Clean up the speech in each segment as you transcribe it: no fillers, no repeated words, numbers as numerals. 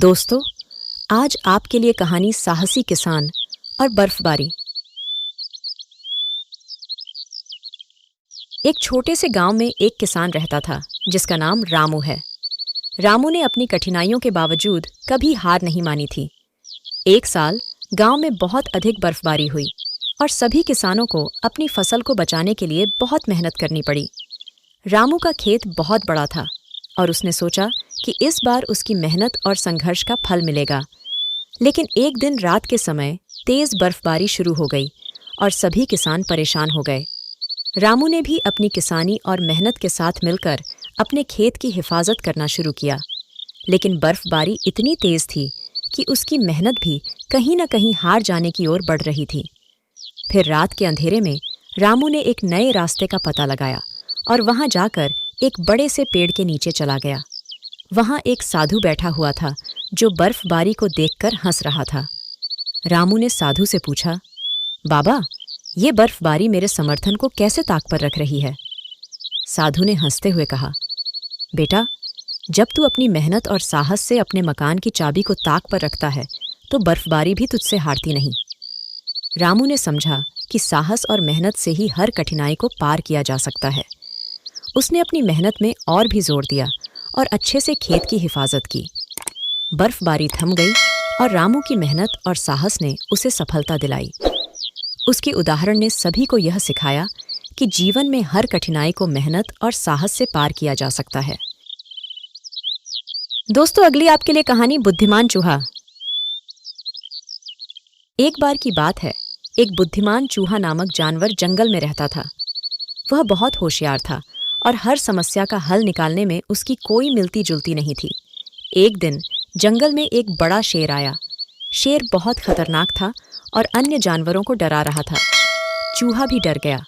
दोस्तों, आज आपके लिए कहानी साहसी किसान और बर्फबारी। एक छोटे से गांव में एक किसान रहता था जिसका नाम रामू है। रामू ने अपनी कठिनाइयों के बावजूद कभी हार नहीं मानी थी। एक साल गांव में बहुत अधिक बर्फबारी हुई और सभी किसानों को अपनी फसल को बचाने के लिए बहुत मेहनत करनी पड़ी। रामू का खेत बहुत बड़ा था और उसने सोचा कि इस बार उसकी मेहनत और संघर्ष का फल मिलेगा। लेकिन एक दिन रात के समय तेज बर्फबारी शुरू हो गई और सभी किसान परेशान हो गए। रामू ने भी अपनी किसानी और मेहनत के साथ मिलकर अपने खेत की हिफाजत करना शुरू किया। लेकिन बर्फबारी इतनी तेज थी कि उसकी मेहनत भी कहीं न कहीं हार जाने की ओर बढ़ रही थी। फिर रात के अंधेरे में रामू ने एक नए रास्ते का पता लगाया और वहां जाकर एक बड़े से पेड़ के नीचे चला गया। वहां एक साधु बैठा हुआ था जो बर्फबारी को देखकर हंस रहा था। रामू ने साधु से पूछा, बाबा, ये बर्फबारी मेरे समर्थन को कैसे ताक पर रख रही है? साधु ने हंसते हुए कहा, बेटा, जब तू अपनी मेहनत और साहस से अपने मकान की चाबी को ताक पर रखता है तो बर्फबारी भी तुझसे हारती नहीं। रामू ने समझा कि साहस और मेहनत से ही हर कठिनाई को पार किया जा सकता है। उसने अपनी मेहनत में और भी जोर दिया और अच्छे से खेत की हिफाजत की। बर्फबारी थम गई और रामू की मेहनत और साहस ने उसे सफलता दिलाई। उसके उदाहरण ने सभी को यह सिखाया कि जीवन में हर कठिनाई को मेहनत और साहस से पार किया जा सकता है। दोस्तों, अगली आपके लिए कहानी बुद्धिमान चूहा। एक बार की बात है, एक बुद्धिमान चूहा नामक जानवर जंगल में रहता था। वह बहुत होशियार था और हर समस्या का हल निकालने में उसकी कोई मिलती जुलती नहीं थी। एक दिन जंगल में एक बड़ा शेर आया। शेर बहुत खतरनाक था और अन्य जानवरों को डरा रहा था। चूहा भी डर गया,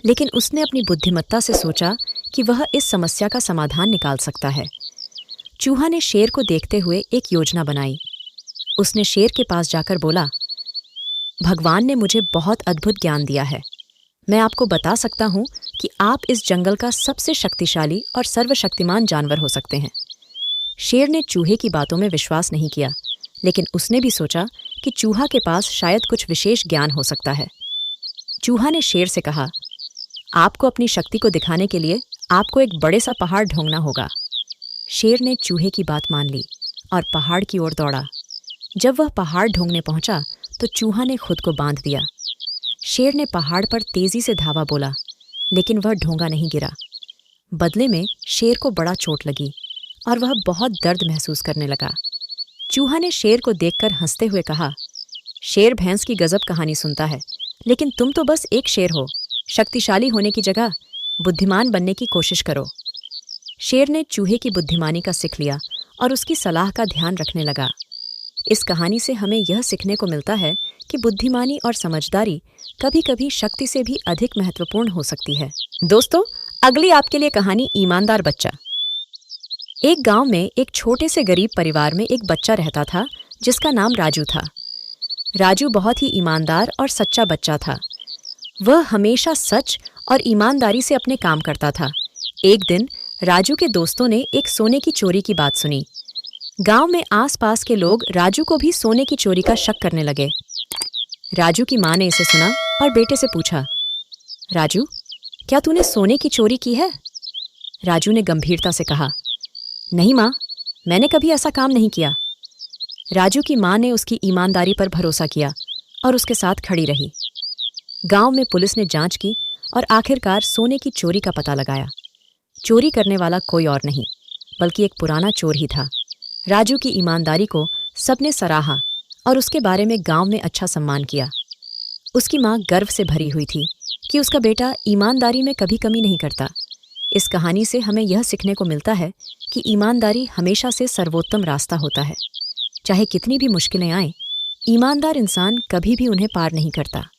लेकिन उसने अपनी बुद्धिमत्ता से सोचा कि वह इस समस्या का समाधान निकाल सकता है। चूहा ने शेर को देखते हुए एक योजना बनाई। उसने शेर के पास जाकर बोला, भगवान ने मुझे बहुत अद्भुत ज्ञान दिया है। मैं आपको बता सकता हूँ कि आप इस जंगल का सबसे शक्तिशाली और सर्वशक्तिमान जानवर हो सकते हैं। शेर ने चूहे की बातों में विश्वास नहीं किया, लेकिन उसने भी सोचा कि चूहा के पास शायद कुछ विशेष ज्ञान हो सकता है। चूहा ने शेर से कहा, आपको अपनी शक्ति को दिखाने के लिए आपको एक बड़े सा पहाड़ ढूंढना होगा। शेर ने चूहे की बात मान ली और पहाड़ की ओर दौड़ा। जब वह पहाड़ ढूंढने पहुंचा तो चूहा ने खुद को बांध दिया। शेर ने पहाड़ पर तेजी से धावा बोला, लेकिन वह ढोंगा नहीं गिरा। बदले में शेर को बड़ा चोट लगी और वह बहुत दर्द महसूस करने लगा। चूहा ने शेर को देखकर हंसते हुए कहा, शेर भैंस की गजब कहानी सुनता है, लेकिन तुम तो बस एक शेर हो। शक्तिशाली होने की जगह बुद्धिमान बनने की कोशिश करो। शेर ने चूहे की बुद्धिमानी का सीख लिया और उसकी सलाह का ध्यान रखने लगा। इस कहानी से हमें यह सीखने को मिलता है कि बुद्धिमानी और समझदारी कभी-कभी शक्ति से भी अधिक महत्वपूर्ण हो सकती है। दोस्तों, अगली आपके लिए कहानी ईमानदार बच्चा। एक गांव में एक छोटे से गरीब परिवार में एक बच्चा रहता था जिसका नाम राजू था। राजू बहुत ही ईमानदार और सच्चा बच्चा था। वह हमेशा सच और ईमानदारी से अपने काम करता था। एक दिन राजू के दोस्तों ने एक सोने की चोरी की बात सुनी। गांव में आसपास के लोग राजू को भी सोने की चोरी का शक करने लगे। राजू की मां ने इसे सुना और बेटे से पूछा, राजू, क्या तूने सोने की चोरी की है? राजू ने गंभीरता से कहा, नहीं मां, मैंने कभी ऐसा काम नहीं किया। राजू की मां ने उसकी ईमानदारी पर भरोसा किया और उसके साथ खड़ी रही। गांव में पुलिस ने जांच की और आखिरकार सोने की चोरी का पता लगाया। चोरी करने वाला कोई और नहीं बल्कि एक पुराना चोर ही था। राजू की ईमानदारी को सबने सराहा और उसके बारे में गांव में अच्छा सम्मान किया। उसकी मां गर्व से भरी हुई थी कि उसका बेटा ईमानदारी में कभी कमी नहीं करता। इस कहानी से हमें यह सीखने को मिलता है कि ईमानदारी हमेशा से सर्वोत्तम रास्ता होता है। चाहे कितनी भी मुश्किलें आएं, ईमानदार इंसान कभी भी उन्हें पार नहीं करता।